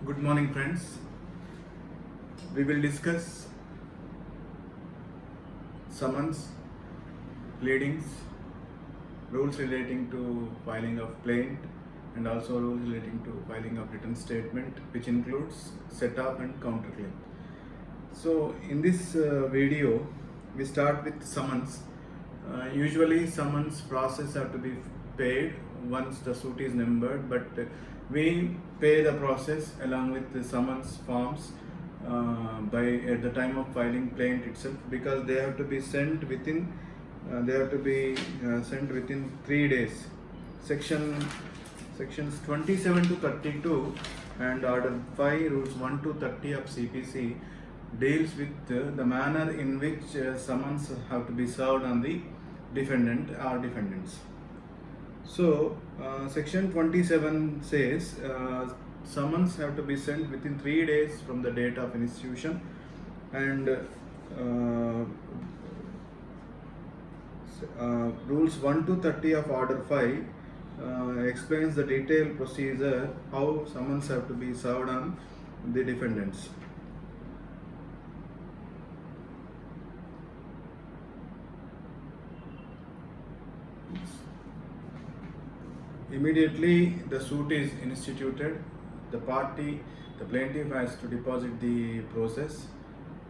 Good morning, friends. We will discuss summons, pleadings, rules relating to filing of plaint, and also rules relating to filing of written statement, which includes set-off and counterclaim. So, in this video, we start with summons. Usually, summons process have to be paid once the suit is numbered, but we pay the process along with the summons forms by at the time of filing plaint itself, because they have to be sent within sent within 3 days. Sections 27 to 32 and Order 5 Rules 1 to 30 of CPC deals with the manner in which summons have to be served on the defendant or defendants. So, section 27 says summons have to be sent within 3 days from the date of institution, and rules 1 to 30 of Order 5 explains the detailed procedure how summons have to be served on the defendants. Immediately the suit is instituted, the plaintiff has to deposit the process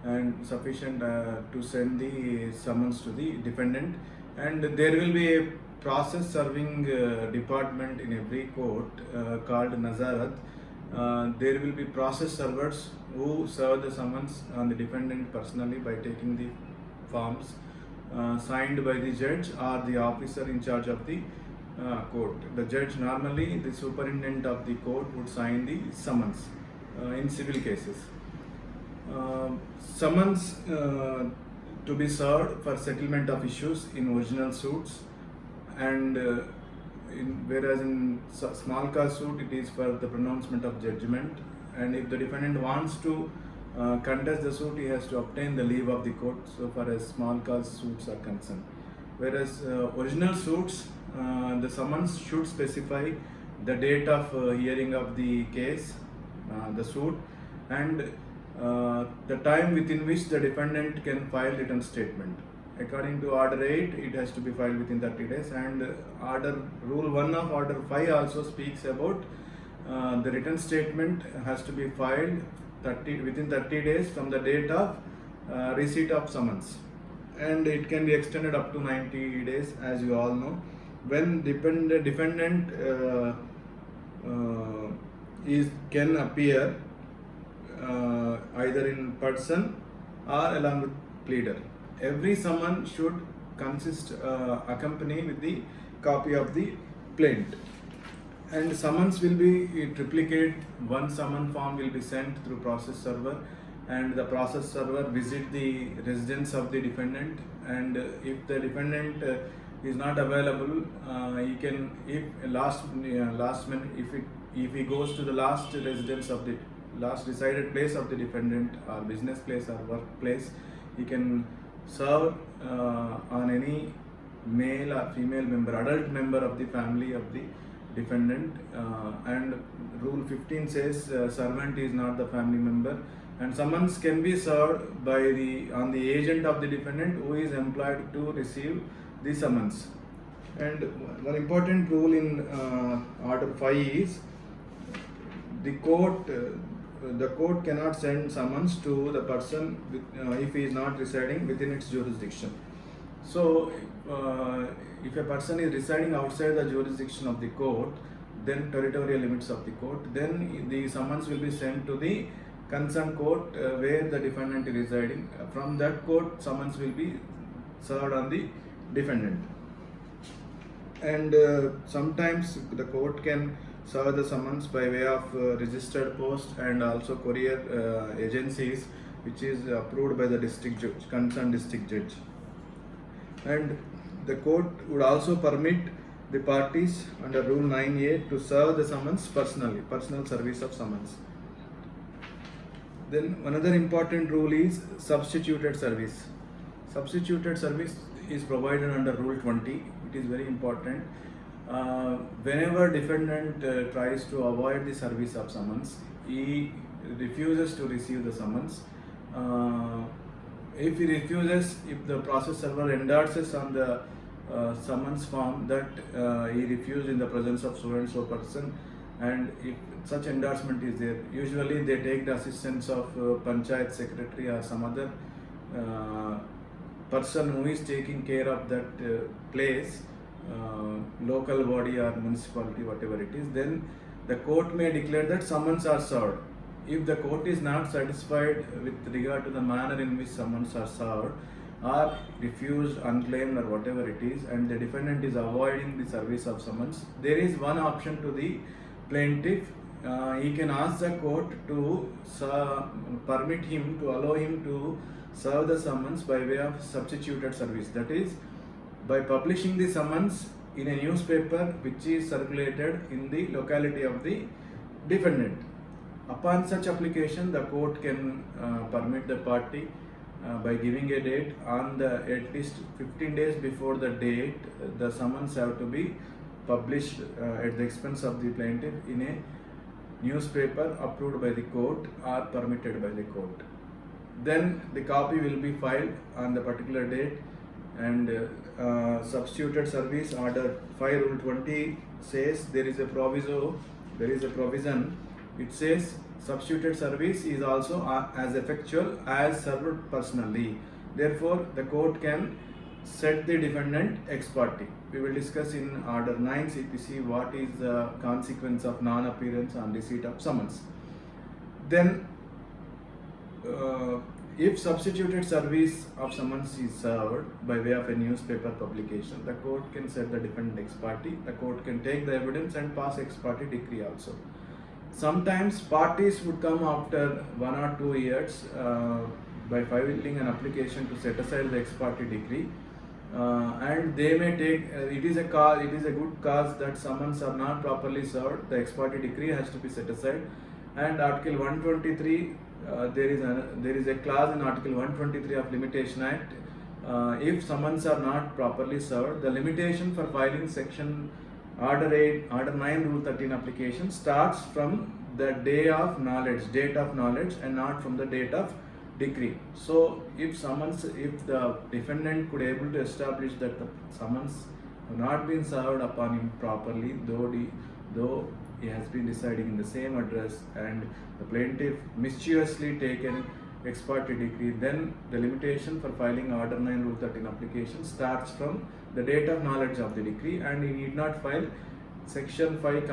and sufficient to send the summons to the defendant, and there will be a process serving department in every court called Nazarat. There will be process servers who serve the summons on the defendant personally by taking the forms signed by the judge or the officer in charge of the court. The judge, normally the superintendent of the court, would sign the summons in civil cases. Summons to be served for settlement of issues in original suits, and whereas in small cause suit it is for the pronouncement of judgment, and if the defendant wants to contest the suit, he has to obtain the leave of the court so far as small cause suits are concerned. Whereas original suits, the summons should specify the date of hearing of the case, the suit, and the time within which the defendant can file written statement. According to Order 8, it has to be filed within 30 days, and Rule 1 of Order 5 also speaks about the written statement has to be filed within 30 days from the date of receipt of summons, and it can be extended up to 90 days, as you all know. When defendant can appear either in person or along with pleader. Every summon should accompany with the copy of the plaint, and summons will be triplicate. One summon form will be sent through process server, and the process server visit the residence of the defendant, and if the defendant is not available, he can, if last minute, if he goes to the last residence of the last decided place of the defendant, or business place or workplace, he can serve on any male or female member, adult member of the family of the defendant, and Rule 15 says servant is not the family member, and summons can be served on the agent of the defendant who is employed to receive the summons. And one important rule in Order 5 is the court cannot send summons to the person if he is not residing within its jurisdiction. So, if a person is residing outside the jurisdiction of the court, then territorial limits of the court, then the summons will be sent to the concerned court where the defendant is residing. From that court, summons will be served on the defendant. And sometimes the court can serve the summons by way of registered post and also courier agencies, which is approved by the district judge, concerned district judge. And the court would also permit the parties under Rule 9A to serve the summons personally, personal service of summons. Then another important rule is substituted service. Substituted service is provided under Rule 20. It is very important. Whenever defendant tries to avoid the service of summons, he refuses to receive the summons. If he refuses, if the process server endorses on the summons form that he refused in the presence of so and so person, and if such endorsement is there, usually they take the assistance of panchayat secretary or some other person who is taking care of that place, local body or municipality, whatever it is. Then the court may declare that summons are served. If the court is not satisfied with regard to the manner in which summons are served, or refused, unclaimed, or whatever it is, and the defendant is avoiding the service of summons, there is one option to the plaintiff. He can ask the court to permit him, to allow him to serve the summons by way of substituted service. That is, by publishing the summons in a newspaper which is circulated in the locality of the defendant. Upon such application, the court can permit the party by giving a date on the at least 15 days before the date the summons have to be published at the expense of the plaintiff in a newspaper approved by the court or permitted by the court. Then the copy will be filed on the particular date, and substituted service order 5 rule 20 says there is a provision. It says substituted service is also as effectual as served personally. Therefore, the court can set the defendant ex parte. We will discuss in order 9 CPC what is the consequence of non-appearance on receipt of summons. Then if substituted service of summons is served by way of a newspaper publication, the court can set the defendant ex parte. The court can take the evidence and pass ex parte decree also. Sometimes parties would come after 1 or 2 years by filing an application to set aside the ex parte decree, and they may take it is a good cause that summons are not properly served. The ex parte decree has to be set aside, and Article 123 there is a clause in Article 123 of Limitation Act. If summons are not properly served, the limitation for filing section Order 9 Rule 13 application starts from the date of knowledge, and not from the date of decree. So if the defendant could able to establish that the summons have not been served upon him properly, though he has been residing in the same address, and the plaintiff mischievously taken ex parte decree, then the limitation for filing Order 9 Rule 13 application starts from the date of knowledge of the decree, and he need not file Section 5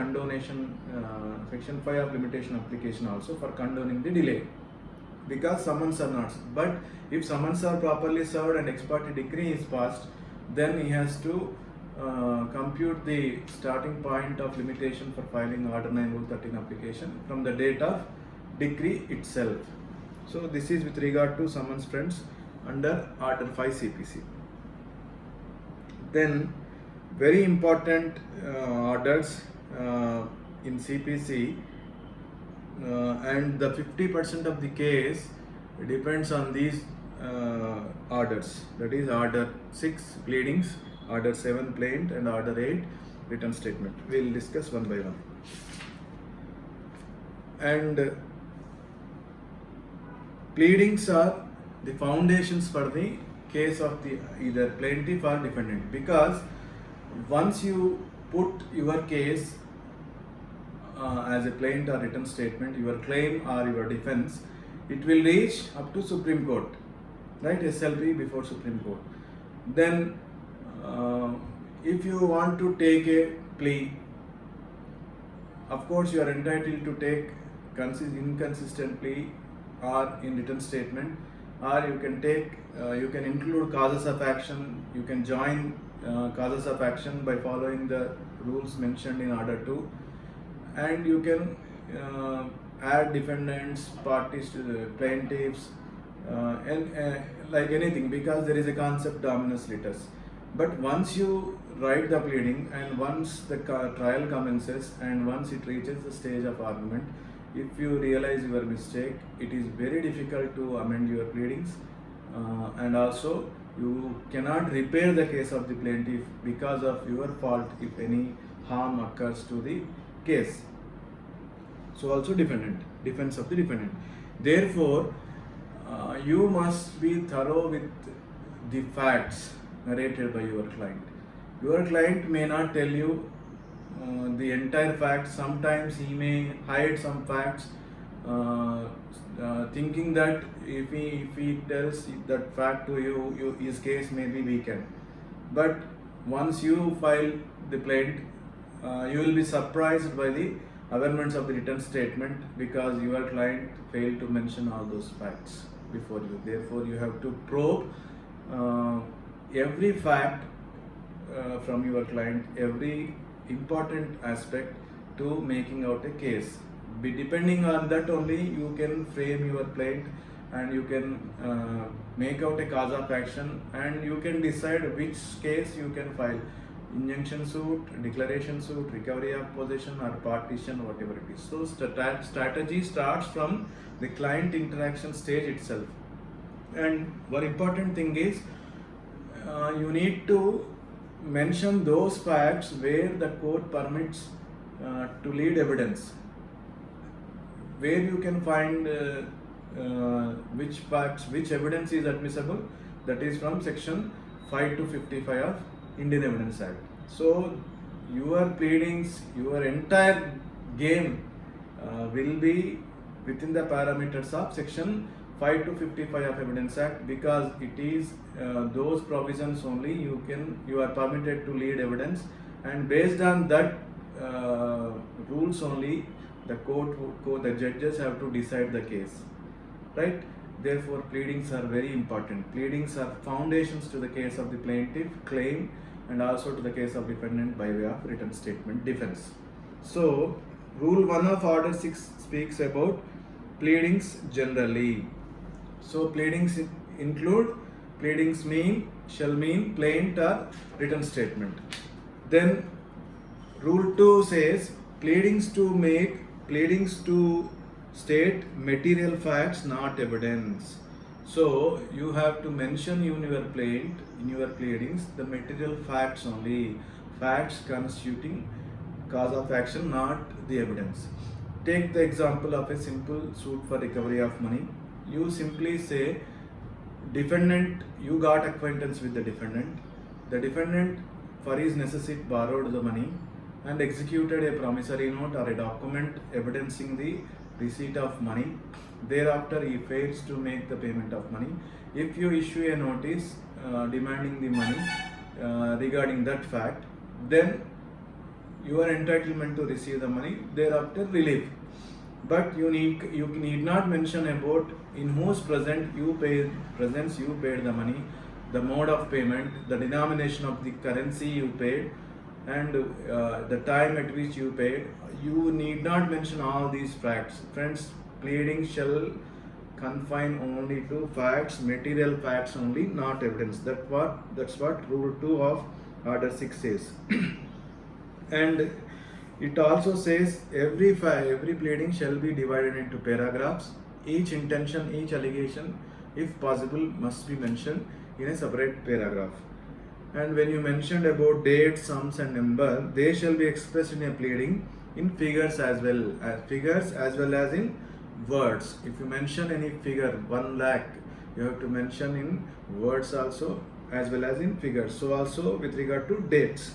Section 5 of limitation application also for condoning the delay, because summons are not. But if summons are properly served and ex parte decree is passed, then he has to compute the starting point of limitation for filing Order 9 Rule 13 application from the date of decree itself. So this is with regard to summons, friends, under Order 5 CPC. Then very important orders in CPC, and the 50% of the case depends on these orders. That is Order 6 pleadings, Order 7 plaint, and Order 8 written statement. We will discuss one by one. And pleadings are the foundations for the case of the either plaintiff or defendant, because once you put your case as a plaint or written statement, your claim or your defense, it will reach up to Supreme Court, right? SLP before Supreme Court. Then if you want to take a plea, of course you are entitled to take inconsistent plea or in written statement, or you can include causes of action. You can join causes of action by following the rules mentioned in Order 2, and you can add defendants, parties to the plaintiffs, and like anything, because there is a concept dominus litis. But once you write the pleading, and once the trial commences, and once it reaches the stage of argument, if you realize your mistake, it is very difficult to amend your pleadings, and also you cannot repair the case of the plaintiff because of your fault if any harm occurs to the case. So also defense of the defendant. Therefore, you must be thorough with the facts narrated by your client. Your client may not tell you the entire facts. Sometimes he may hide some facts, thinking that if he tells that fact to you, his case may be weakened. But once you file the plaint, you will be surprised by the averments of the written statement, because your client failed to mention all those facts before you. Therefore, you have to probe every fact from your client, every important aspect to making out a case. Depending on that only, you can frame your plaint, and you can make out a cause of action, and you can decide which case you can file: injunction suit, declaration suit, recovery of possession, or partition, whatever it is. So strategy starts from the client interaction stage itself. And one important thing is, you need to mention those facts where the court permits to lead evidence, where you can find which facts, which evidence is admissible. That is from section 5 to 55 of Indian Evidence Act. So your pleadings, your entire game will be within the parameters of section 5 to 55 of Evidence Act, because it is those provisions only you are permitted to lead evidence, and based on that rules only the judges have to decide the case, right? Therefore, pleadings are very important. Pleadings are foundations to the case of the plaintiff claim, and also to the case of defendant by way of written statement defense. So, Rule 1 of Order 6 speaks about pleadings generally. So, pleadings shall mean plaint or written statement. Then, Rule 2 says pleadings to state material facts, not evidence. So you have to mention in your pleadings, the material facts only, facts constituting cause of action, not the evidence. Take the example of a simple suit for recovery of money. You simply say, defendant, you got acquaintance with the defendant. The defendant, for his necessity, borrowed the money and executed a promissory note or a document evidencing the receipt of money. Thereafter, he fails to make the payment of money. If you issue a notice demanding the money regarding that fact, then your entitlement to receive the money, thereafter relief. But you need not mention about in whose presence you paid the money, the mode of payment, the denomination of the currency you paid, and the time at which you paid. You need not mention all these facts. Friends, pleading shall confine only to facts, material facts only, not evidence. That's what Rule 2 of Order 6 says. And it also says every pleading shall be divided into paragraphs. Each intention, each allegation, if possible, must be mentioned in a separate paragraph. And when you mentioned about date, sums and number, they shall be expressed in a pleading in figures as well as in words. If you mention any figure, 1 lakh, you have to mention in words also as well as in figures. So also with regard to dates.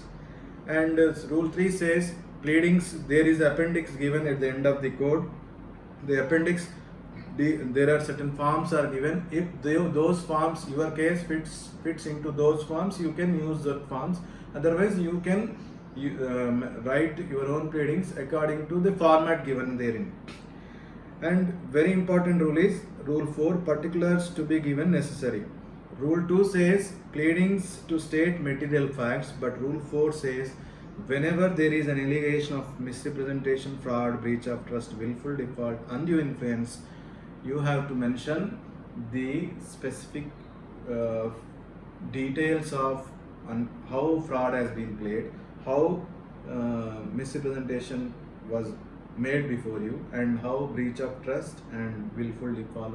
And Rule 3 says pleadings, there is appendix given at the end of the code. The appendix, there are certain forms are given. If those forms, your case fits into those forms, you can use the forms. Otherwise, you can write your own pleadings according to the format given therein. And very important rule is Rule 4, particulars to be given necessary. Rule 2 says pleadings to state material facts, but Rule 4 says whenever there is an allegation of misrepresentation, fraud, breach of trust, willful default, undue influence, you have to mention the specific details of how fraud has been played, how misrepresentation was made before you, and how breach of trust and willful default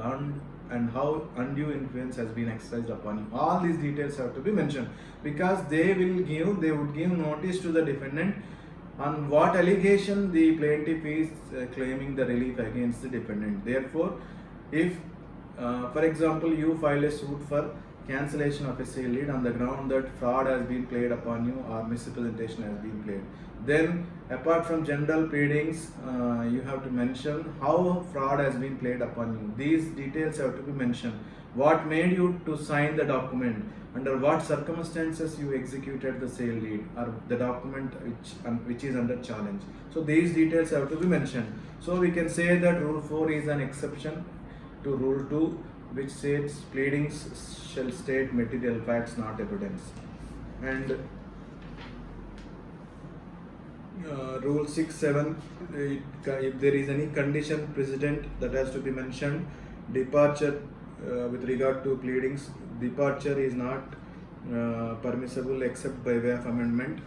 and how undue influence has been exercised upon you. All these details have to be mentioned, because they would give notice to the defendant on what allegation the plaintiff is claiming the relief against the defendant. Therefore, if, for example, you file a suit for cancellation of a sale deed on the ground that fraud has been played upon you or misrepresentation has been played, then apart from general pleadings, you have to mention how fraud has been played upon you. These details have to be mentioned. What made you to sign the document? Under what circumstances you executed the sale deed or the document which is under challenge. So these details have to be mentioned. So we can say that Rule 4 is an exception to Rule 2, which says pleadings shall state material facts, not evidence. And Rule 6, 7, if there is any condition precedent that has to be mentioned. Departure with regard to pleadings, departure is not permissible except by way of amendment.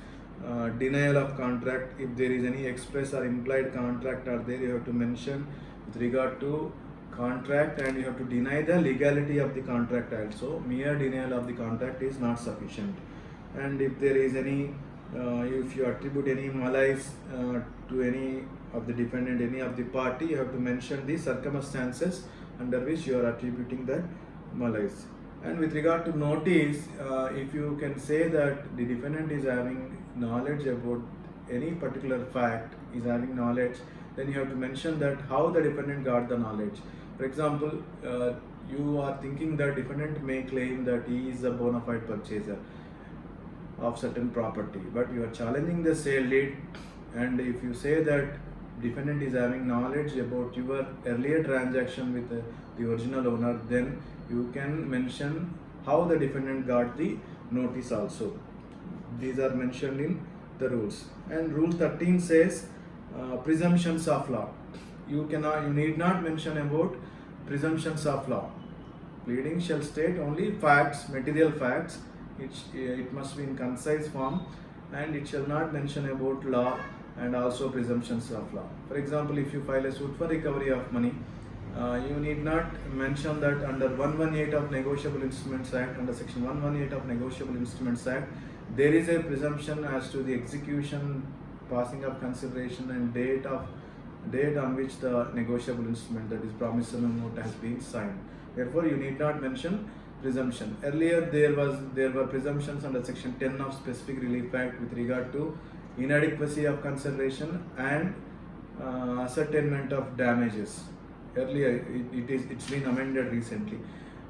Denial of contract, if there is any express or implied contract are there, you have to mention with regard to contract, and you have to deny the legality of the contract also. Mere denial of the contract is not sufficient. And if there is any if you attribute any malice to any of the defendant, any of the party, you have to mention the circumstances under which you are attributing that malice. And with regard to notice, if you can say that the defendant is having knowledge about any particular fact, is having knowledge, then you have to mention that how the defendant got the knowledge. For example, you are thinking that defendant may claim that he is a bona fide purchaser of certain property, but you are challenging the sale deed, and if you say that defendant is having knowledge about your earlier transaction with the original owner, then you can mention how the defendant got the notice also. These are mentioned in the rules. And Rule 13 says presumptions of law. You need not mention about presumptions of law. Pleading shall state only facts, material facts. It must be in concise form, and it shall not mention about law and also presumptions of law. For example, if you file a suit for recovery of money, you need not mention that under 118 of Negotiable Instruments Act, under section 118 of Negotiable Instruments Act, there is a presumption as to the execution, passing of consideration, and date on which the negotiable instrument, that is promissory note, has been signed. Therefore, you need not mention presumption. Earlier there were presumptions under section 10 of Specific Relief Act with regard to inadequacy of consideration and ascertainment of damages. Earlier it's been amended recently,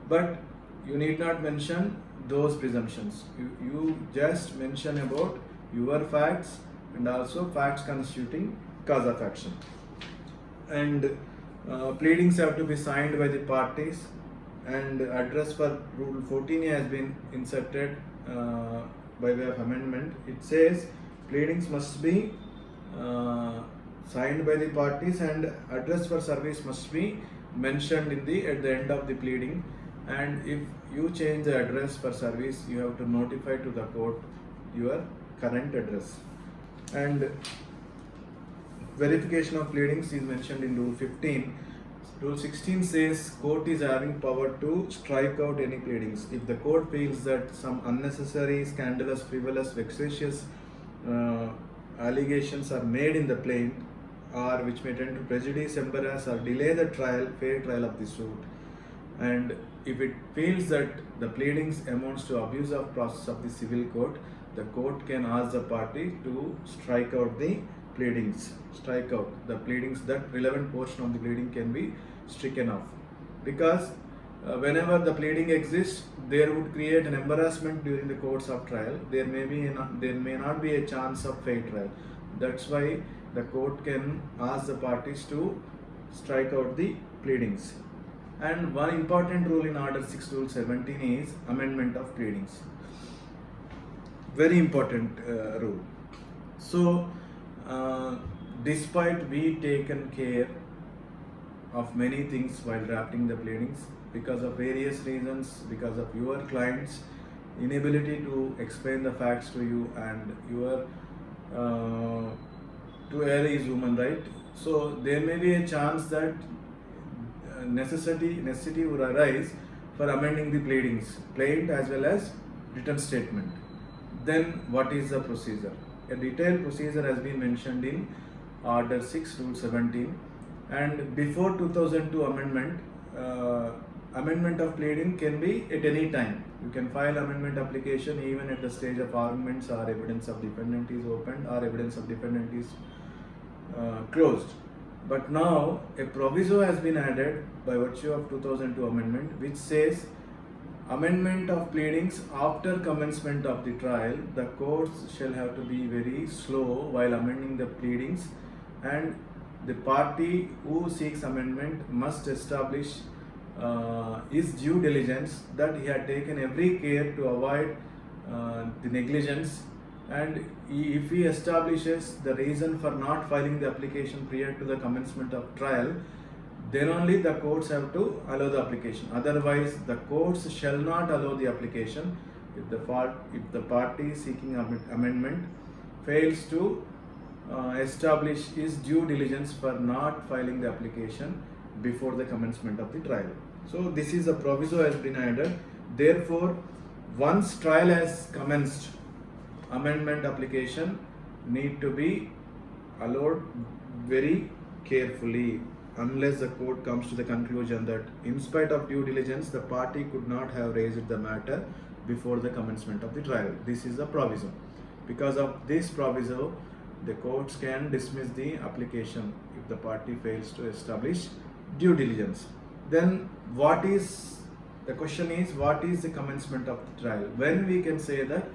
but you need not mention those presumptions. You just mention about your facts and also facts constituting cause of action. And pleadings have to be signed by the parties, and address for Rule 14A has been inserted by way of amendment. It says pleadings must be signed by the parties, and address for service must be mentioned at the end of the pleading. And if you change the address for service, you have to notify to the court your current address. And verification of pleadings is mentioned in Rule 15. Rule 16 says court is having power to strike out any pleadings. If the court feels that some unnecessary, scandalous, frivolous, vexatious allegations are made in the plaint, or which may tend to prejudice, embarrass, or delay the fair trial of the suit, and if it feels that the pleadings amounts to abuse of process of the civil court, the court can ask the party to strike out the pleadings. Strike out the pleadings, that relevant portion of the pleading can be stricken off, because whenever the pleading exists, there would create an embarrassment during the course of trial. There may not be a chance of fair trial. That's why the court can ask the parties to strike out the pleadings. And one important rule in Order 6 Rule 17 is amendment of pleadings. Very important rule. So despite we taken care of many things while drafting the pleadings, because of various reasons, because of your client's inability to explain the facts to you, and your to err is human, right? So there may be a chance that necessity would arise for amending the pleadings, plaint as well as written statement. Then what is the procedure? a detailed procedure has been mentioned in Order 6, Rule 17. And before 2002 amendment, amendment of pleading can be at any time. You can file amendment application even at the stage of arguments or evidence of defendant is opened or evidence of defendant is closed. But now a proviso has been added by virtue of 2002 amendment, which says amendment of pleadings after commencement of the trial, the courts shall have to be very slow while amending the pleadings, and the party who seeks amendment must establish his due diligence that he had taken every care to avoid the negligence, and if he establishes the reason for not filing the application prior to the commencement of trial, then only the courts have to allow the application. Otherwise, the courts shall not allow the application if the party seeking amendment fails to establish his due diligence for not filing the application before the commencement of the trial. So this is a proviso has been added. Therefore, once trial has commenced, amendment application need to be allowed very carefully, unless the court comes to the conclusion that in spite of due diligence the party could not have raised the matter before the commencement of the trial. This is a proviso. Because of this proviso, the courts can dismiss the application if the party fails to establish due diligence. Then the question is, what is the commencement of the trial? When we can say that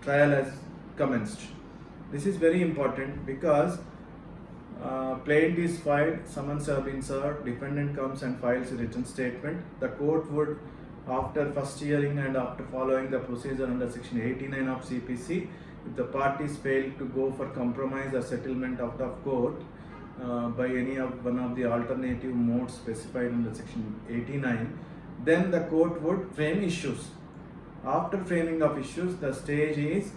trial has commenced? This is very important because plaint is filed, summons have been served, defendant comes and files a written statement. The court would, after first hearing and after following the procedure under section 89 of CPC, if the parties fail to go for compromise or settlement out of court by one of the alternative modes specified under section 89, then the court would frame issues. After framing of issues, the stage is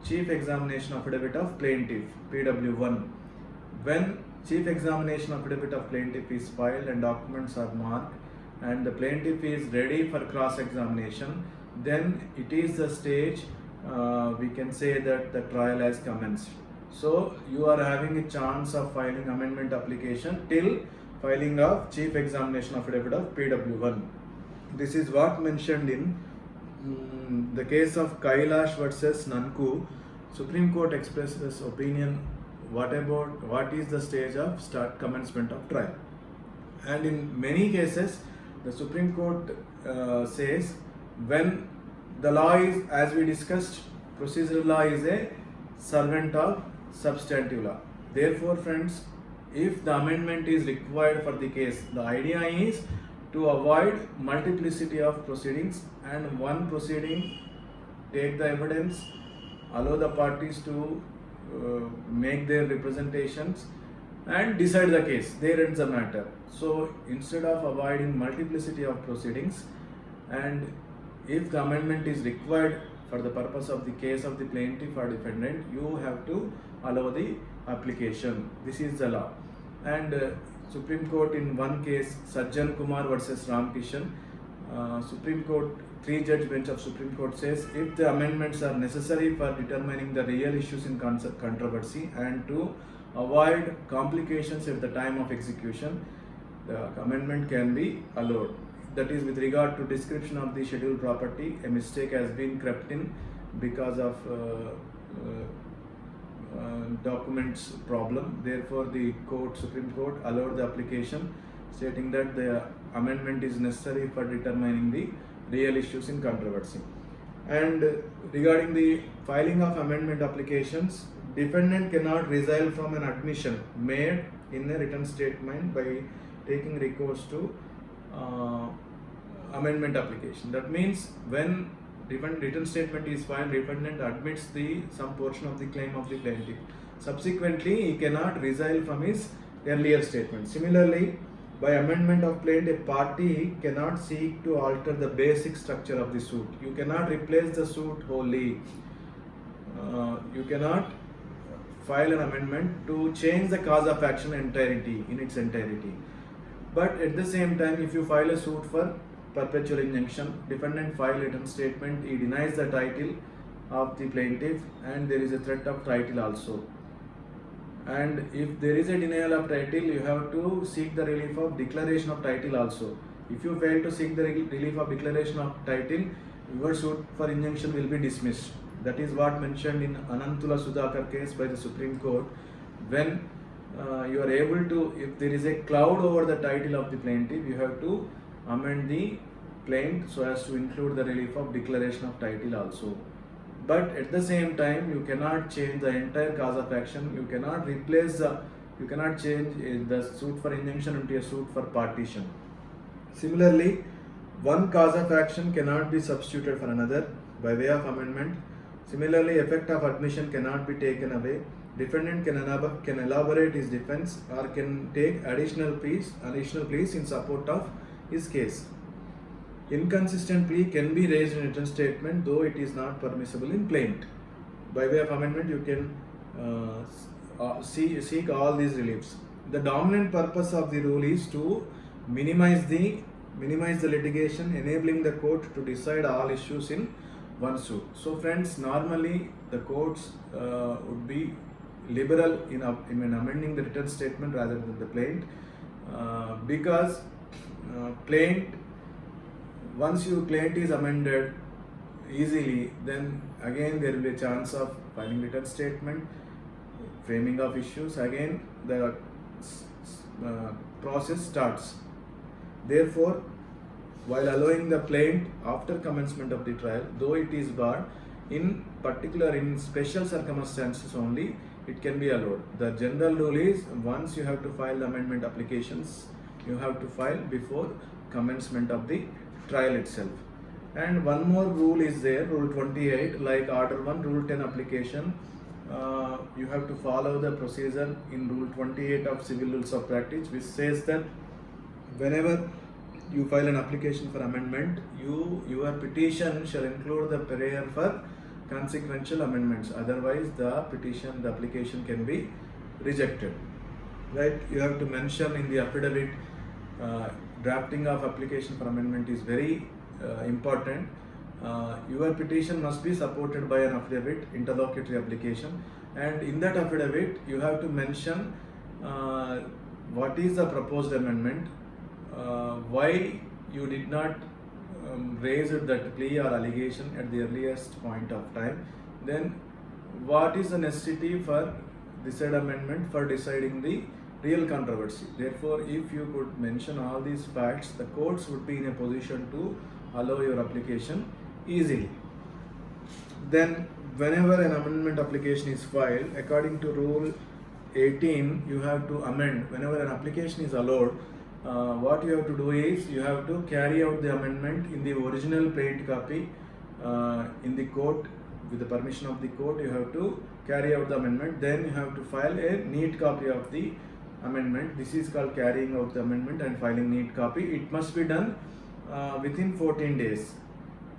chief examination affidavit of plaintiff, PW1. When chief examination affidavit of plaintiff is filed and documents are marked and the plaintiff is ready for cross examination, then it is the stage we can say that the trial has commenced. So you are having a chance of filing amendment application till filing of chief examination affidavit of PW1. This is what mentioned in the case of Kailash versus Nanku. Supreme Court expresses opinion what is the stage of commencement of trial. And in many cases, the Supreme Court says when the law is, as we discussed, procedural law is a servant of substantive law. Therefore, friends, if the amendment is required for the case, the idea is to avoid multiplicity of proceedings and one proceeding take the evidence, allow the parties to make their representations and decide the case. There ends the matter. So instead of avoiding multiplicity of proceedings, and if the amendment is required for the purpose of the case of the plaintiff or defendant, you have to allow the application. This is the law. And Supreme Court in one case, Sajjan Kumar versus Ramkishan, Supreme Court, 3-judge bench of Supreme Court says if the amendments are necessary for determining the real issues in controversy and to avoid complications at the time of execution, the amendment can be allowed. That is, with regard to description of the scheduled property, a mistake has been crept in because of documents problem. Therefore, the Supreme Court allowed the application, stating that the amendment is necessary for determining the real issues in controversy. And regarding the filing of amendment applications, defendant cannot resile from an admission made in a written statement by taking recourse to amendment application. That means when written statement is filed, defendant admits some portion of the claim of the plaintiff. Subsequently, he cannot resile from his earlier statement. Similarly, by amendment of plaintiff, a party cannot seek to alter the basic structure of the suit. You cannot replace the suit wholly. You cannot file an amendment to change the cause of action in its entirety. But at the same time, if you file a suit for perpetual injunction, defendant file written statement, he denies the title of the plaintiff, and there is a threat of title also. And if there is a denial of title, you have to seek the relief of declaration of title also. If you fail to seek the relief of declaration of title, your suit for injunction will be dismissed. That is what mentioned in Anantula Sudhakar case by the Supreme Court. When you are able to, if there is a cloud over the title of the plaintiff, you have to amend the plaint so as to include the relief of declaration of title also. But at the same time, you cannot change the entire cause of action. You cannot you cannot change the suit for injunction into a suit for partition. Similarly, one cause of action cannot be substituted for another by way of amendment. Similarly, effect of admission cannot be taken away. Defendant can elaborate his defense or can take additional pleas in support of his case. Inconsistent plea can be raised in written statement, though it is not permissible in plaint. By way of amendment, you can seek all these reliefs. The dominant purpose of the rule is to minimize the litigation, enabling the court to decide all issues in one suit. So friends, normally the courts would be liberal in amending the written statement rather than the plaint, because plaint, once your plaint is amended easily, then again there will be a chance of filing written statement, framing of issues, again the process starts. Therefore, while allowing the plaint after commencement of the trial, though it is barred, in particular in special circumstances only it can be allowed. The general rule is once you have to file the amendment applications, you have to file before commencement of the trial itself. And one more rule is there, Rule 28, like Order 1, Rule 10 application. You have to follow the procedure in Rule 28 of Civil Rules of Practice, which says that whenever you file an application for amendment, your petition shall include the prayer for consequential amendments. Otherwise, the application can be rejected. Right? You have to mention in the affidavit. Drafting of application for amendment is very important. Your petition must be supported by an affidavit, interlocutory application, and in that affidavit you have to mention what is the proposed amendment, why you did not raise that plea or allegation at the earliest point of time, then what is the necessity for this said amendment for deciding the real controversy. Therefore, if you could mention all these facts, the courts would be in a position to allow your application easily. Then, whenever an amendment application is filed, according to Rule 18, you have to amend. Whenever an application is allowed, what you have to do is you have to carry out the amendment in the original plaint copy in the court. With the permission of the court, you have to carry out the amendment. Then you have to file a neat copy of the amendment. This is called carrying out the amendment and filing neat copy. It must be done within 14 days.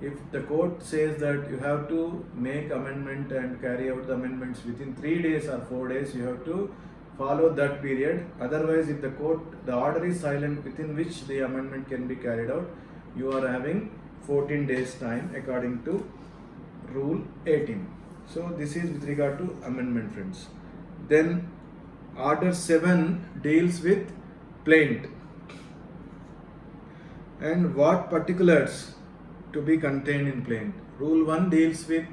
If the court says that you have to make amendment and carry out the amendments within 3 days or 4 days, you have to follow that period. Otherwise, if the order is silent within which the amendment can be carried out, you are having 14 days time according to Rule 18. So this is with regard to amendment, friends. Then Order 7 deals with plaint and what particulars to be contained in plaint. Rule 1 deals with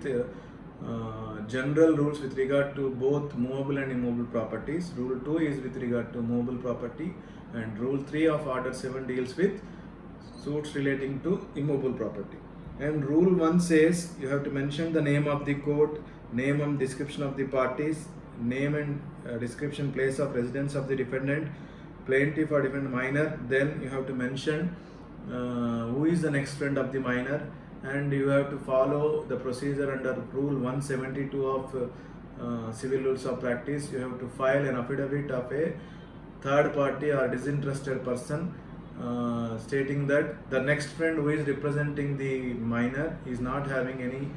general rules with regard to both movable and immovable properties. Rule 2 is with regard to movable property, and Rule 3 of Order 7 deals with suits relating to immovable property. And Rule 1 says you have to mention the name of the court, name and description of the parties, name and description, place of residence of the defendant, plaintiff or defendant minor. Then you have to mention who is the next friend of the minor, and you have to follow the procedure under Rule 172 of Civil Rules of Practice. You have to file an affidavit of a third party or disinterested person stating that the next friend who is representing the minor is not having any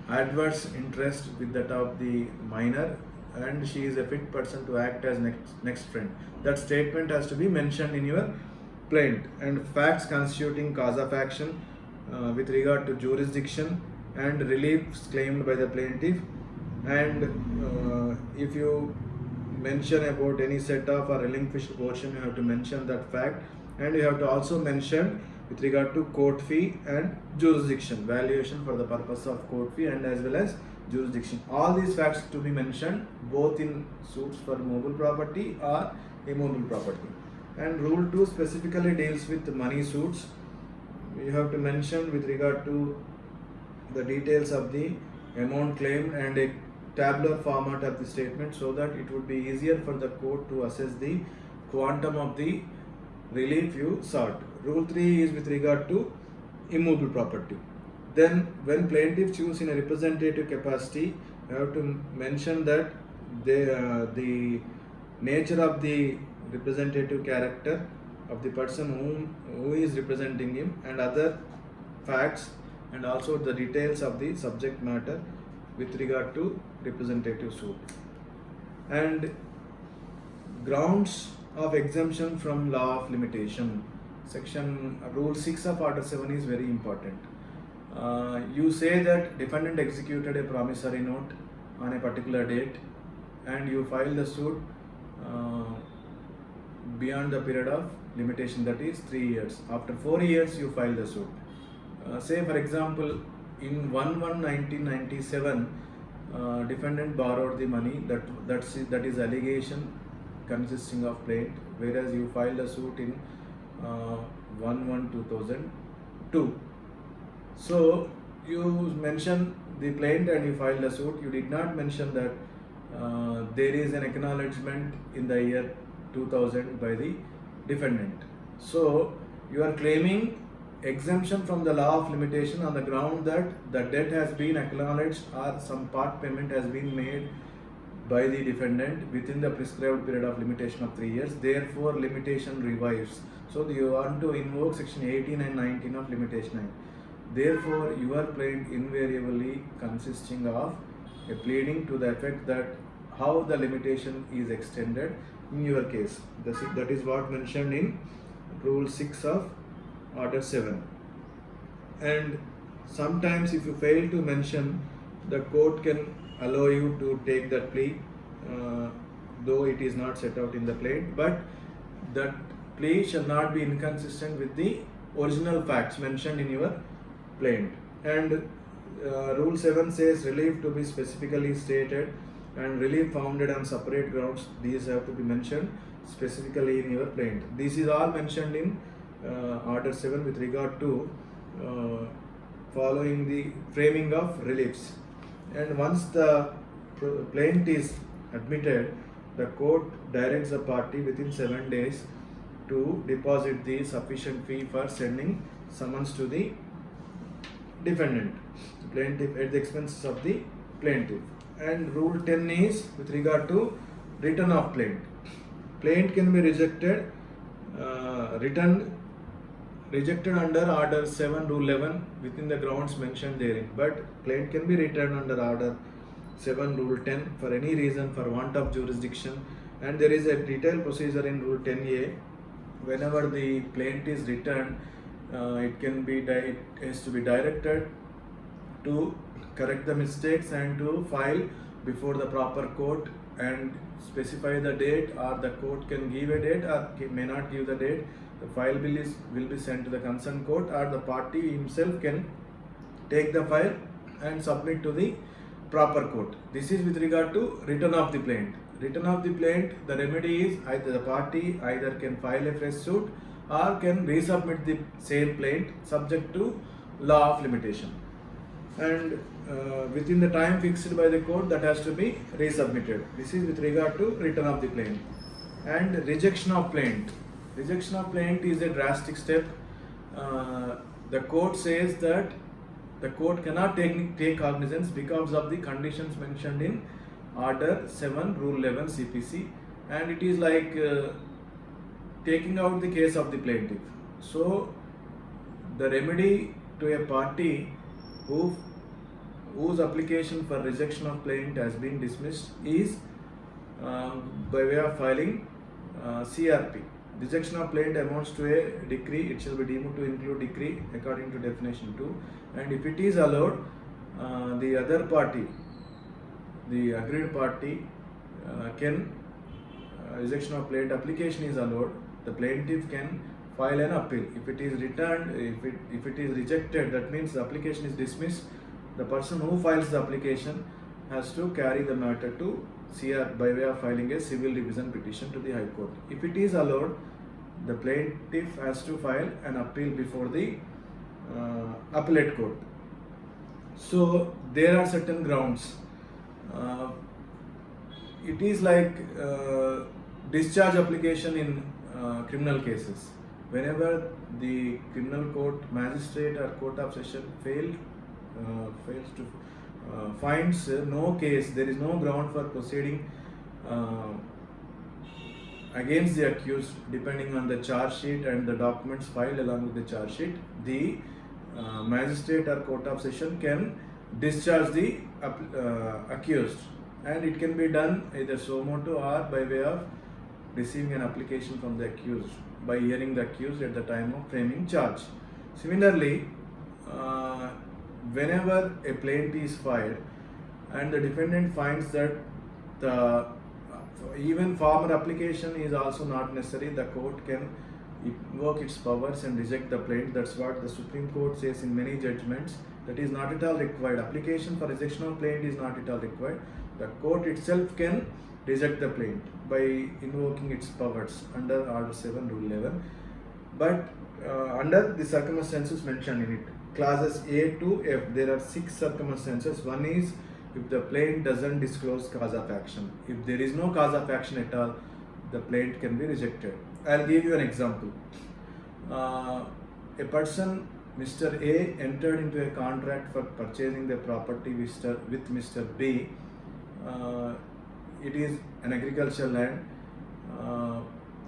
adverse interest with that of the minor, and she is a fit person to act as next friend. That statement has to be mentioned in your plaint. And facts constituting cause of action with regard to jurisdiction and reliefs claimed by the plaintiff. And if you mention about any set off or relinquished portion, you have to mention that fact, and you have to also mention with regard to court fee and jurisdiction, valuation for the purpose of court fee and as well as jurisdiction. All these facts to be mentioned both in suits for movable property or immovable property. And rule 2 specifically deals with money suits. You have to mention with regard to the details of the amount claimed and a tabular format of the statement, so that it would be easier for the court to assess the quantum of the relief you sought. Rule 3 is with regard to immovable property. Then when plaintiff choose in a representative capacity, you have to mention that the nature of the representative character of the person who is representing him, and other facts, and also the details of the subject matter with regard to representative suit. And grounds of exemption from law of limitation. Section Rule 6 of Order 7 is very important. You say that defendant executed a promissory note on a particular date and you file the suit beyond the period of limitation, that is 3 years. After 4 years you file the suit. Say for example, in 1/1/1997, defendant borrowed the money, that is allegation consisting of plaint, whereas you filed a suit in 1/1/2002. So you mention the plaint and you filed a suit. You did not mention that there is an acknowledgement in the year 2000 by the defendant. So you are claiming exemption from the law of limitation on the ground that the debt has been acknowledged or some part payment has been made by the defendant within the prescribed period of limitation of 3 years. Therefore, limitation revives. So you want to invoke section 18 and 19 of Limitation Act. Therefore, your plaint invariably consisting of a pleading to the effect that how the limitation is extended in your case. That is what mentioned in Rule 6 of Order 7. And sometimes if you fail to mention, the court can allow you to take that plea, though it is not set out in the plaint, but that plea shall not be inconsistent with the original facts mentioned in your plaint. And Rule 7 says relief to be specifically stated and relief founded on separate grounds. These have to be mentioned specifically in your plaint. This is all mentioned in Order 7 with regard to following the framing of reliefs. And once the plaint is admitted, the court directs the party within 7 days to deposit the sufficient fee for sending summons to the defendant, the plaintiff, at the expenses of the plaintiff. And Rule 10 is with regard to return of plaint. Plaint can be rejected under Order 7, Rule 11 within the grounds mentioned therein, but plaint can be returned under Order 7, Rule 10 for any reason for want of jurisdiction. And there is a detailed procedure in Rule 10A. Whenever the plaint is returned, it has to be directed to correct the mistakes and to file before the proper court and specify the date, or the court can give a date or may not give the date. The file will be sent to the concerned court, or the party himself can take the file and submit to the proper court. This is with regard to return of the plaint. Return of the plaint, the remedy is either the party either can file a fresh suit or can resubmit the same plaint subject to law of limitation. And within the time fixed by the court, that has to be resubmitted. This is with regard to return of the plaint. And rejection of plaint. Rejection of plaint is a drastic step. The court says that the court cannot take cognizance because of the conditions mentioned in Order 7, Rule 11 CPC, and it is like taking out the case of the plaintiff. So the remedy to a party whose application for rejection of plaint has been dismissed is by way of filing CRP. Rejection of plaint amounts to a decree. It shall be deemed to include decree according to definition 2, and if it is allowed, the other party, the agreed party, can rejection of plaint application is allowed, the plaintiff can file an appeal. If it is returned, if it is rejected, that means the application is dismissed. The person who files the application has to carry the matter to CR by way of filing a civil revision petition to the High Court. If it is allowed, the plaintiff has to file an appeal before the appellate court. So there are certain grounds. It is like discharge application in criminal cases. Whenever the criminal court, magistrate or court of session fails to finds no case, there is no ground for proceeding against the accused, depending on the charge sheet and the documents filed along with the charge sheet, the magistrate or court of session can discharge the accused, and it can be done either suo motu or by way of receiving an application from the accused by hearing the accused at the time of framing charge. Similarly, whenever a plaint is filed and the defendant finds that the even former application is also not necessary, the court can invoke its powers and reject the plaint. That's what the Supreme Court says in many judgments. That is not at all required. Application for rejection of plaint is not at all required. The court itself can reject the plaint by invoking its powers under Order 7, Rule 11. But under the circumstances mentioned in it, clauses A to F, there are 6 circumstances. One is if the plaint doesn't disclose cause of action. If there is no cause of action at all, the plaint can be rejected. I'll give you an example. A person, Mr. A, entered into a contract for purchasing the property with Mr. B. It is an agricultural land.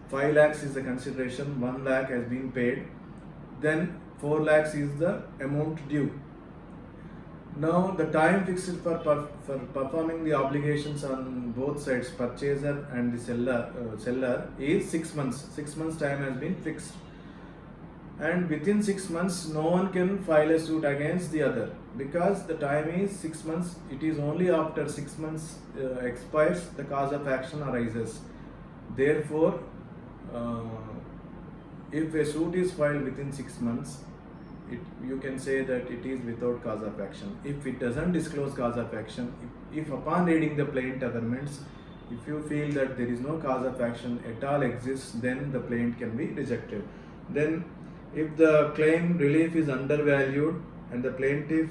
5 lakhs is the consideration, 1 lakh has been paid. Then 4 lakhs is the amount due. Now the time fixed for performing the obligations on both sides, purchaser and the seller, is 6 months. 6 months time has been fixed, and within 6 months no one can file a suit against the other, because the time is 6 months. It is only after 6 months expires the cause of action arises. Therefore, if a suit is filed within 6 months, you can say that it is without cause of action. If it doesn't disclose cause of action, if upon reading the plaint amendments, if you feel that there is no cause of action at all exists, then the plaint can be rejected. Then if the claim relief is undervalued and the plaintiff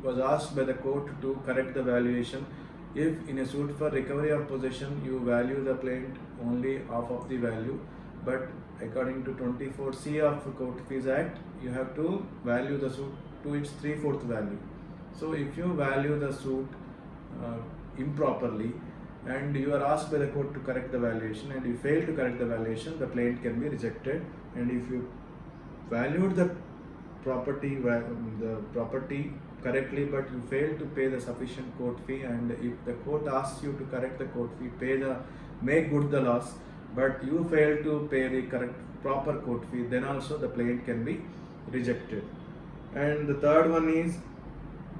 was asked by the court to correct the valuation, if in a suit for recovery of possession you value the plaint only half of the value, but according to 24C of Court Fees Act, you have to value the suit to its 3/4 value. So if you value the suit improperly and you are asked by the court to correct the valuation and you fail to correct the valuation, the plaint can be rejected. And if you valued the property correctly but you fail to pay the sufficient court fee, and if the court asks you to correct the court fee, make good the loss, but you fail to pay the proper court fee, then also the plaint can be rejected. And the third one is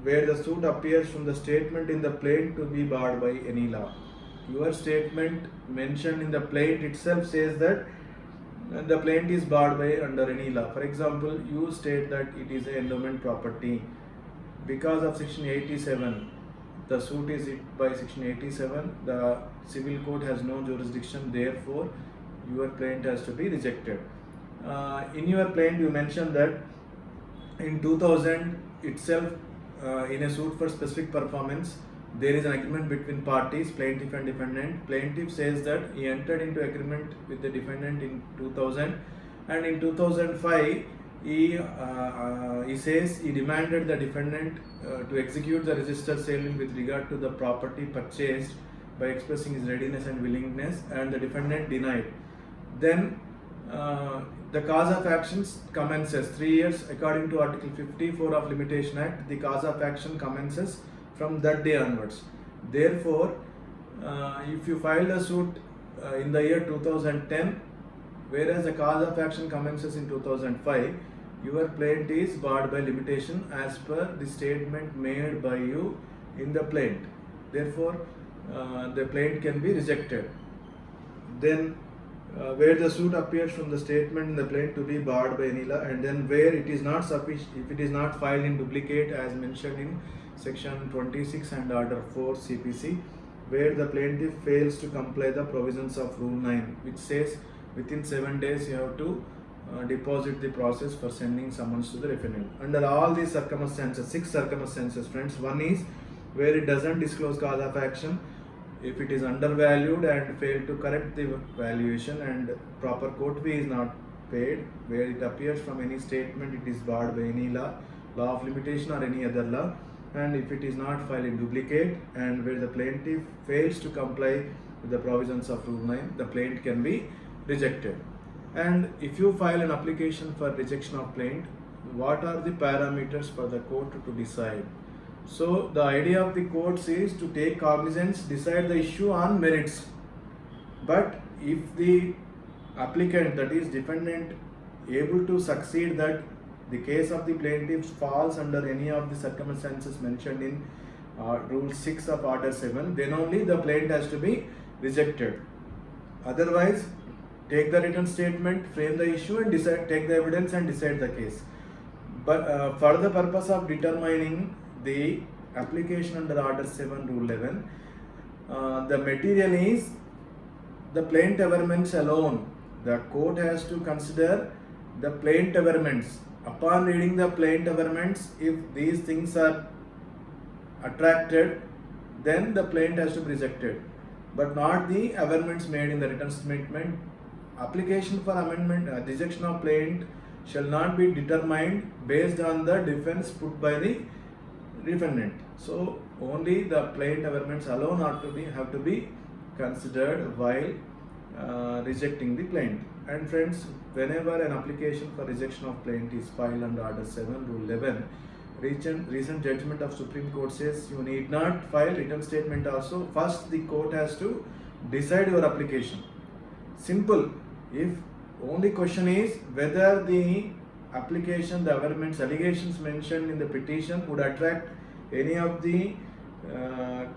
where the suit appears from the statement in the plaint to be barred by any law. Your statement mentioned in the plaint itself says that the plaint is barred by under any law. For example, you state that it is an endowment property. Because of section 87, the suit is by section 87, the civil court has no jurisdiction, therefore your plaint has to be rejected. In your plaint you mentioned that in 2000 itself, in a suit for specific performance, there is an agreement between parties, plaintiff and defendant. Plaintiff says that he entered into agreement with the defendant in 2000, and in 2005 he says he demanded the defendant to execute the registered sale with regard to the property purchased by expressing his readiness and willingness, and the defendant denied. Then the cause of action commences 3 years according to Article 54 of Limitation Act. The cause of action commences from that day onwards. Therefore, if you filed a suit in the year 2010, whereas the cause of action commences in 2005, your plaint is barred by limitation as per the statement made by you in the plaint. Therefore, the plaint can be rejected. Then, where the suit appears from the statement in the plaint to be barred by any law, and then where it is not sufficient, if it is not filed in duplicate as mentioned in section 26 and order 4 CPC, where the plaintiff fails to comply the provisions of rule 9, which says within 7 days you have to deposit the process for sending summons to the referendum. Under all these circumstances, 6 circumstances, friends, one is where it doesn't disclose cause of action, if it is undervalued and failed to correct the valuation and proper court fee is not paid, where it appears from any statement it is barred by any law of limitation or any other law, and if it is not filed in duplicate, and where the plaintiff fails to comply with the provisions of rule 9, the plaint can be rejected. And if you file an application for rejection of plaint, what are the parameters for the court to decide? So the idea of the courts is to take cognizance, decide the issue on merits. But if the applicant, that is defendant, able to succeed that the case of the plaintiff falls under any of the circumstances mentioned in rule 6 of order 7, then only the plaint has to be rejected. Otherwise, take the written statement, frame the issue and decide, take the evidence and decide the case. But for the purpose of determining the application under order 7 rule 11, the material is the plaint averments alone. The court has to consider the plaint averments. Upon reading the plaint averments, if these things are attracted, then the plaint has to be rejected, but not the averments made in the written statement. Application for amendment, rejection of plaint shall not be determined based on the defense put by the defendant. So only the plaint averments alone have to be considered while rejecting the plaint. And friends, whenever an application for rejection of plaint is filed under order 7 rule 11, recent judgment of Supreme Court says you need not file written statement also. First the court has to decide your application. Simple. If only question is whether the application, the averments, allegations mentioned in the petition would attract any of the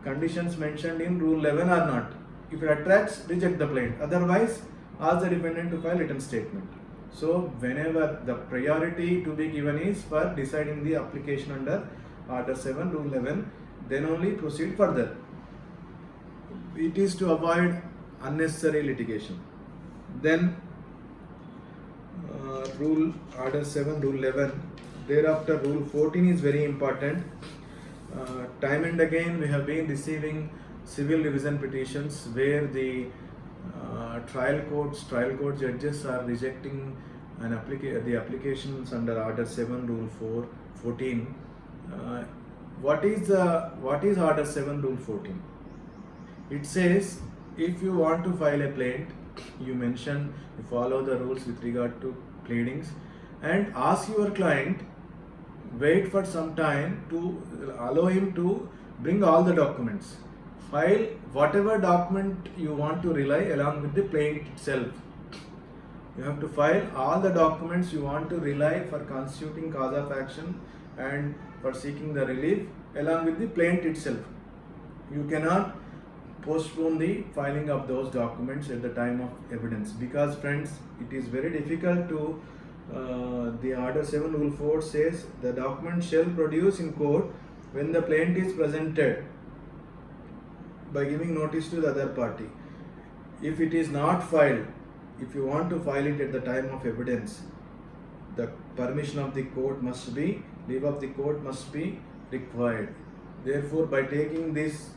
conditions mentioned in rule 11 or not. If it attracts, reject the plaint. Otherwise, ask the defendant to file written statement. So whenever the priority to be given is for deciding the application under order 7 rule 11, then only proceed further. It is to avoid unnecessary litigation. Then rule order 7 rule 11, thereafter rule 14 is very important. Time and again we have been receiving civil revision petitions where the trial court judges are rejecting the applications under order 7 rule 14. What is order 7 rule 14? It says if you want to file a plaint, you follow the rules with regard to pleadings and ask your client, wait for some time to allow him to bring all the documents. File whatever document you want to rely along with the plaint itself. You have to file all the documents you want to rely for constituting cause of action and for seeking the relief along with the plaint itself. You cannot postpone the filing of those documents at the time of evidence, because friends, it is very difficult to the order 7 rule 4 says the document shall produce in court when the plaint is presented by giving notice to the other party. If it is not filed, if you want to file it at the time of evidence, the permission of the court must be, leave of the court must be required. Therefore, by taking this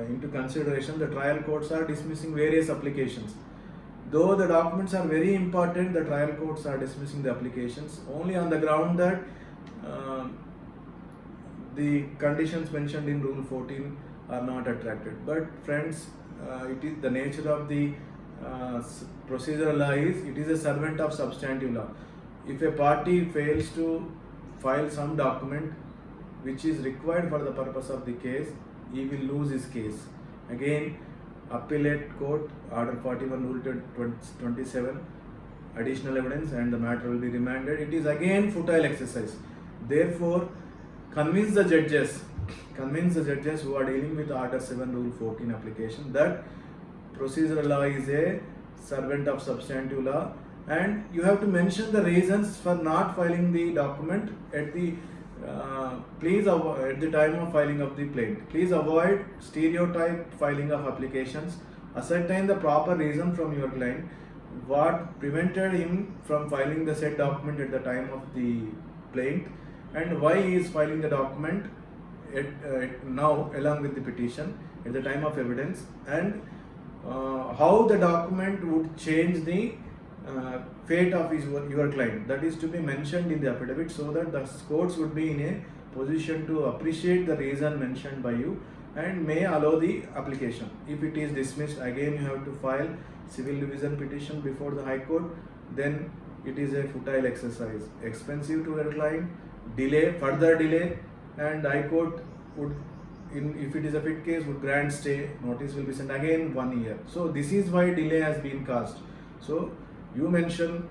into consideration, the trial courts are dismissing various applications. Though the documents are very important, the trial courts are dismissing the applications only on the ground that the conditions mentioned in rule 14 are not attracted. But friends, it is the nature of the procedural law is it is a servant of substantive law. If a party fails to file some document which is required for the purpose of the case, he will lose his case. Again, appellate court order 41 rule 27 additional evidence and the matter will be remanded. It is again futile exercise. Therefore, convince the judges who are dealing with Order 7 Rule 14 application that procedural law is a servant of substantive law, and you have to mention the reasons for not filing the document at the at the time of filing of the plaint. Please avoid stereotype filing of applications. Ascertain the proper reason from your client what prevented him from filing the said document at the time of the plaint, and why he is filing the document now along with the petition at the time of evidence, and how the document would change the fate of your client. That is to be mentioned in the affidavit, so that the courts would be in a position to appreciate the reason mentioned by you and may allow the application. If it is dismissed, again you have to file civil division petition before the High Court. Then it is a futile exercise, expensive to your client, further delay, and High Court would, if it is a fit case, would grant stay. Notice will be sent again 1 year. So this is why delay has been caused. So you mention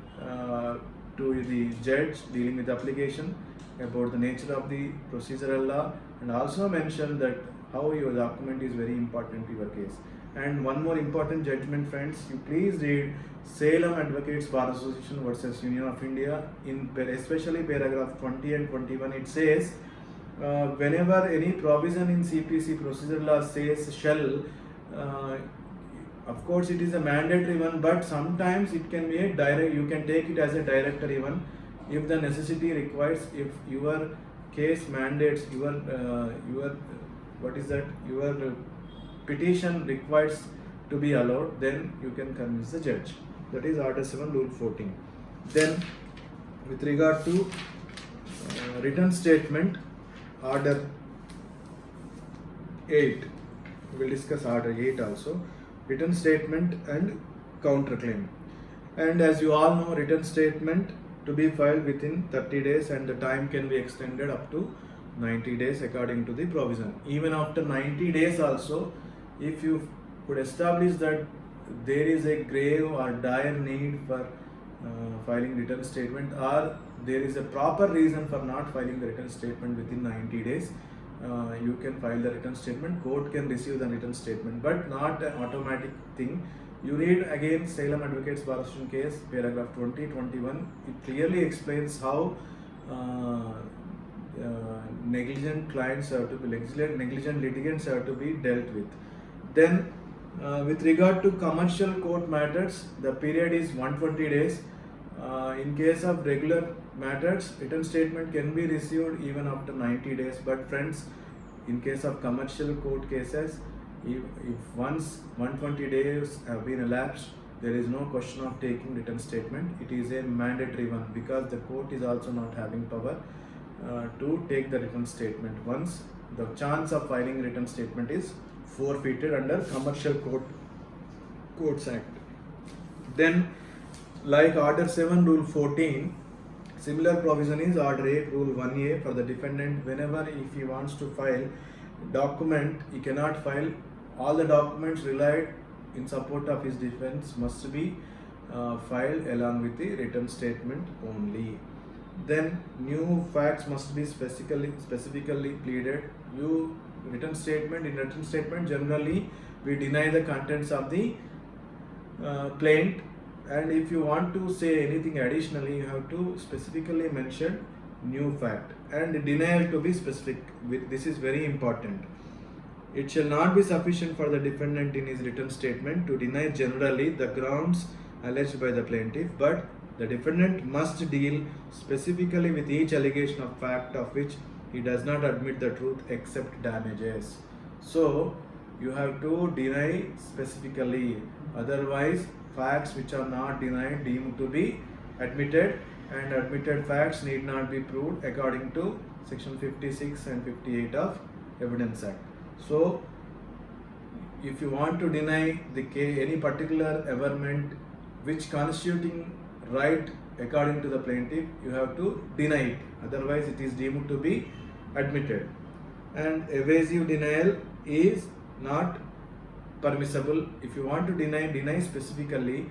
to the judge dealing with the application about the nature of the procedural law, and also mention that how your document is very important to your case. And one more important judgment, friends, you please read Salem Advocates Bar Association versus Union of India. In especially paragraph 20 and 21, it says whenever any provision in CPC procedural law says shall, of course it is a mandatory one, but sometimes it can be a direct, you can take it as a directory one if the necessity requires. If your case mandates your petition requires to be allowed, then you can convince the judge. That is Order 7 Rule 14. Then with regard to written statement, Order 8, we will discuss Order 8 also, written statement and counterclaim. And as you all know, written statement to be filed within 30 days and the time can be extended up to 90 days according to the provision. Even after 90 days also, if you could establish that there is a grave or dire need for filing written statement, or there is a proper reason for not filing the written statement within 90 days, you can file the written statement. Court can receive the written statement, but not an automatic thing. You read again Salem Advocates Bar Association case, paragraph 20-21. It clearly explains how negligent clients have to be, negligent litigants have to be dealt with. Then with regard to commercial court matters, the period is 120 days. In case of regular matters, written statement can be received even after 90 days. But friends, in case of commercial court cases, if once 120 days have been elapsed, there is no question of taking written statement. It is a mandatory one, because the court is also not having power to take the written statement. Once the chance of filing written statement is forfeited under Commercial Courts Act. Then, like Order 7 Rule 14, similar provision is Order 8 Rule 1A for the defendant. Whenever if he wants to file document, he cannot file. All the documents relied in support of his defense must be filed along with the written statement only. Then new facts must be specifically pleaded. In written statement generally we deny the contents of the plaint, and if you want to say anything additionally, you have to specifically mention new fact, and denial to be specific. This is very important. It shall not be sufficient for the defendant in his written statement to deny generally the grounds alleged by the plaintiff, but the defendant must deal specifically with each allegation of fact of which he does not admit the truth except damages. So you have to deny specifically, otherwise facts which are not denied deemed to be admitted, and admitted facts need not be proved according to section 56 and 58 of Evidence Act. So if you want to deny the case, any particular averment which constituting right according to the plaintiff, you have to deny it, otherwise it is deemed to be admitted. And evasive denial is not permissible. If you want to deny specifically.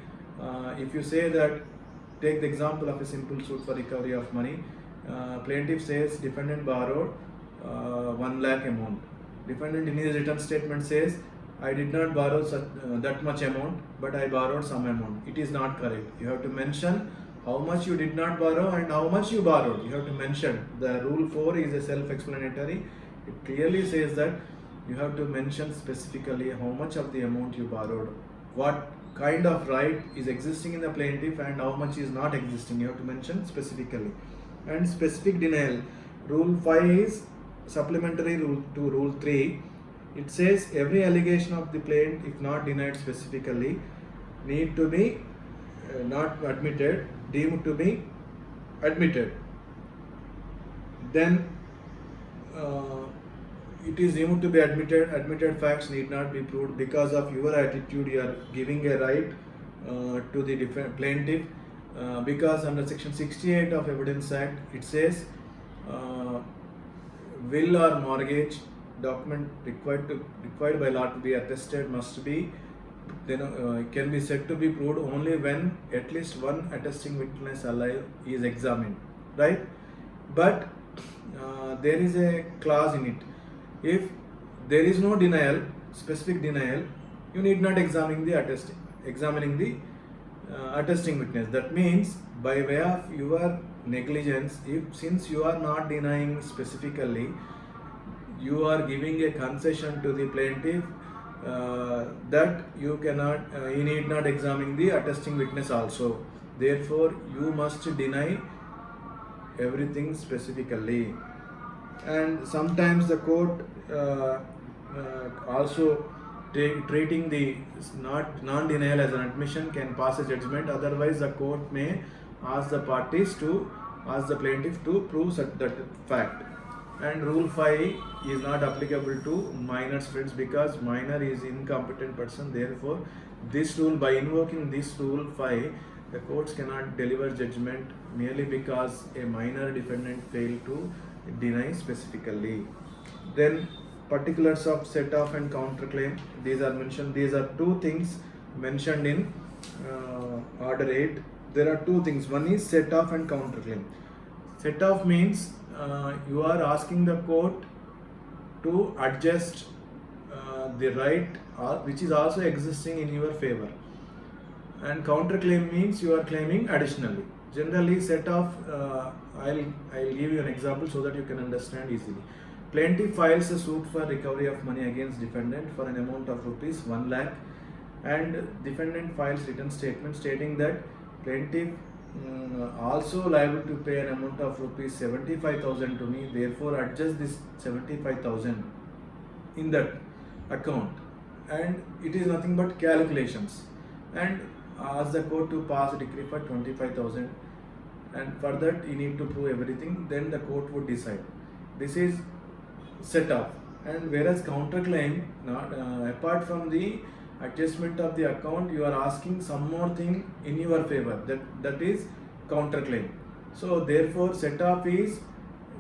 If you say that take the example of a simple suit for recovery of money. Plaintiff says defendant borrowed 1 lakh amount. Defendant in his return statement says, I did not borrow that much amount, but I borrowed some amount. It is not correct. You have to mention how much you did not borrow and how much you borrowed. You have to mention. The rule 4 is a self-explanatory. It clearly says that you have to mention specifically how much of the amount you borrowed, what kind of right is existing in the plaintiff and how much is not existing. You have to mention specifically. And specific denial. Rule 5 is supplementary rule to rule 3. It says every allegation of the plaintiff, if not denied specifically, need to be not admitted, deemed to be admitted. Then it is deemed to be admitted. Admitted facts need not be proved. Because of your attitude, you are giving a right to the plaintiff. Because under section 68 of Evidence Act, it says will or mortgage document required by law to be attested must be can be said to be proved only when at least one attesting witness alive is examined, right? But there is a clause in it. If there is no denial, specific denial, you need not examining the attesting witness. That means by way of your negligence, since you are not denying specifically, you are giving a concession to the plaintiff that you need not examine the attesting witness also. Therefore, you must deny everything specifically. And sometimes the court also treating the non-denial as an admission can pass a judgment. Otherwise, the court may ask the plaintiff to prove that fact. And rule 5 is not applicable to minors, friends, because minor is incompetent person. Therefore, this rule, by invoking this rule 5, the courts cannot deliver judgment merely because a minor defendant failed to deny specifically. Then particulars of set-off and counterclaim, these are mentioned. These are two things mentioned in order 8. There are two things. One is set-off and counterclaim. Set-off means you are asking the court to adjust the right which is also existing in your favor. And counterclaim means you are claiming additionally. Generally, set-off, I'll give you an example so that you can understand easily. Plaintiff files a suit for recovery of money against defendant for an amount of rupees 1 lakh, and defendant files written statement stating that plaintiff also liable to pay an amount of rupees 75,000 to me. Therefore, adjust this 75,000 in that account, and it is nothing but calculations. And ask the court to pass a decree for 25,000, and for that you need to prove everything. Then the court would decide. This is set off. And whereas counterclaim, apart from the adjustment of the account, you are asking some more thing in your favor. That is counterclaim. So therefore, set off is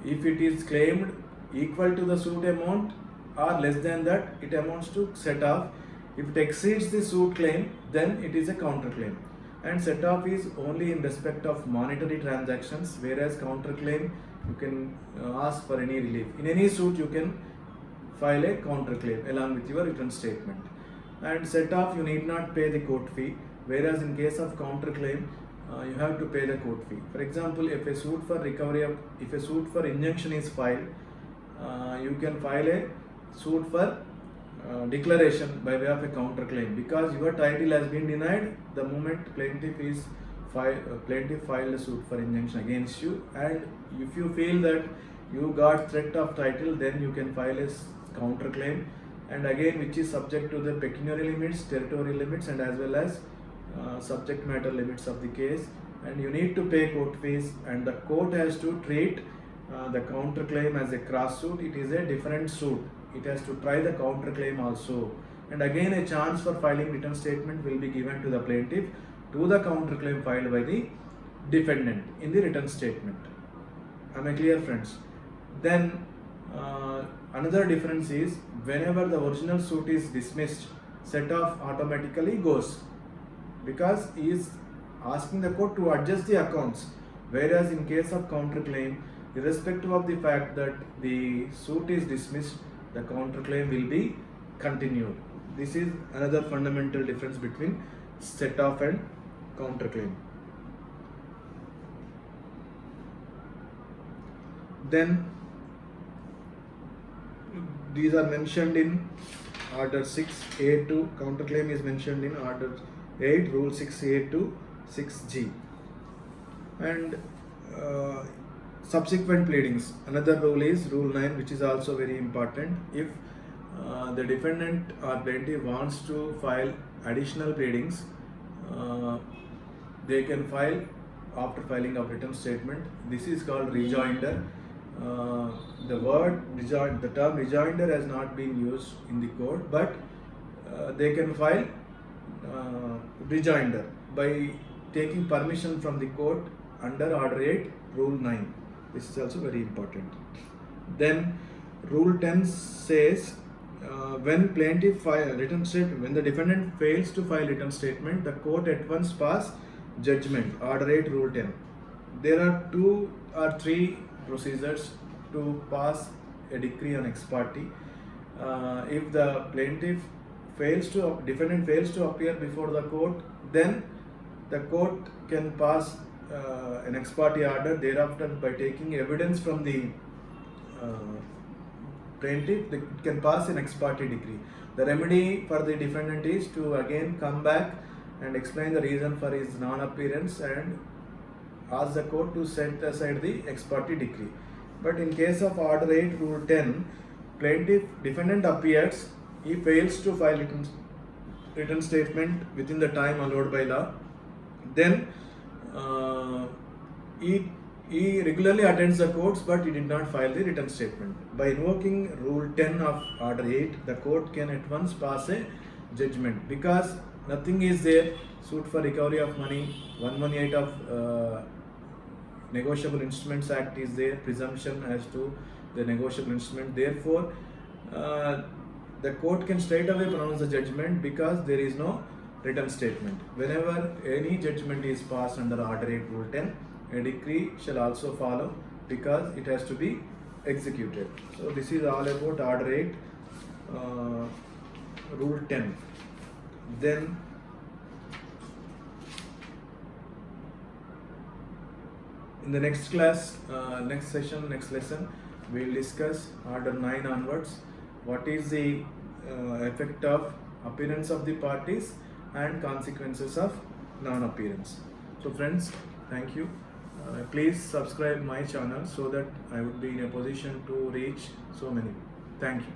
if it is claimed equal to the suit amount or less than that, it amounts to set off. If it exceeds the suit claim, then it is a counterclaim. And set off is only in respect of monetary transactions, whereas counterclaim you can ask for any relief. In any suit, you can file a counterclaim along with your written statement. And set off, you need not pay the court fee, whereas in case of counterclaim, you have to pay the court fee. For example, if a suit for injunction is filed, you can file a suit for declaration by way of a counterclaim, because your title has been denied the moment plaintiff filed a suit for injunction against you. And if you feel that you got threat of title, then you can file a counterclaim, and again which is subject to the pecuniary limits, territorial limits, and as well as subject matter limits of the case. And you need to pay court fees, and the court has to treat the counterclaim as a cross suit. It is a different suit. It has to try the counterclaim also, and again a chance for filing written statement will be given to the plaintiff to the counterclaim filed by the defendant in the written statement. Am I clear, friends? Then another difference is whenever the original suit is dismissed, set off automatically goes, because he is asking the court to adjust the accounts. Whereas in case of counterclaim, irrespective of the fact that the suit is dismissed, the counterclaim will be continued. This is another fundamental difference between set off and counterclaim. Then these are mentioned in order 6A2, counterclaim is mentioned in order 8, rule 6A to 6G. And subsequent pleadings, another rule is rule 9, which is also very important. If the defendant or plaintiff wants to file additional pleadings, they can file after filing of written statement. This is called rejoinder. The term rejoinder has not been used in the court, but they can file rejoinder by taking permission from the court under order 8, rule 9. This is also very important. Then rule 10 says when plaintiff file written statement, when the defendant fails to file written statement, the court at once pass judgment. Order 8, rule 10. There are 2 or 3 procedures to pass a decree on ex parte. If the defendant fails to appear before the court, then the court can pass an ex parte order. Thereafter, by taking evidence from the plaintiff, it can pass an ex parte decree. The remedy for the defendant is to again come back and explain the reason for his non-appearance and ask the court to set aside the ex parte decree. But in case of order 8, rule 10, defendant appears, he fails to file written statement within the time allowed by law, then he regularly attends the courts, but he did not file the written statement. By invoking rule 10 of order 8, the court can at once pass a judgment, because nothing is there. Suit for recovery of money, 118 of Negotiable Instruments Act is there, presumption as to the negotiable instrument. Therefore, the court can straight away pronounce the judgment because there is no written statement. Whenever any judgment is passed under order 8, rule 10, a decree shall also follow because it has to be executed. So this is all about order 8, rule 10. Then in the next class, next session, next lesson, we will discuss order 9 onwards. What is the effect of appearance of the parties and consequences of non-appearance. So friends, thank you. Please subscribe my channel so that I would be in a position to reach so many. Thank you.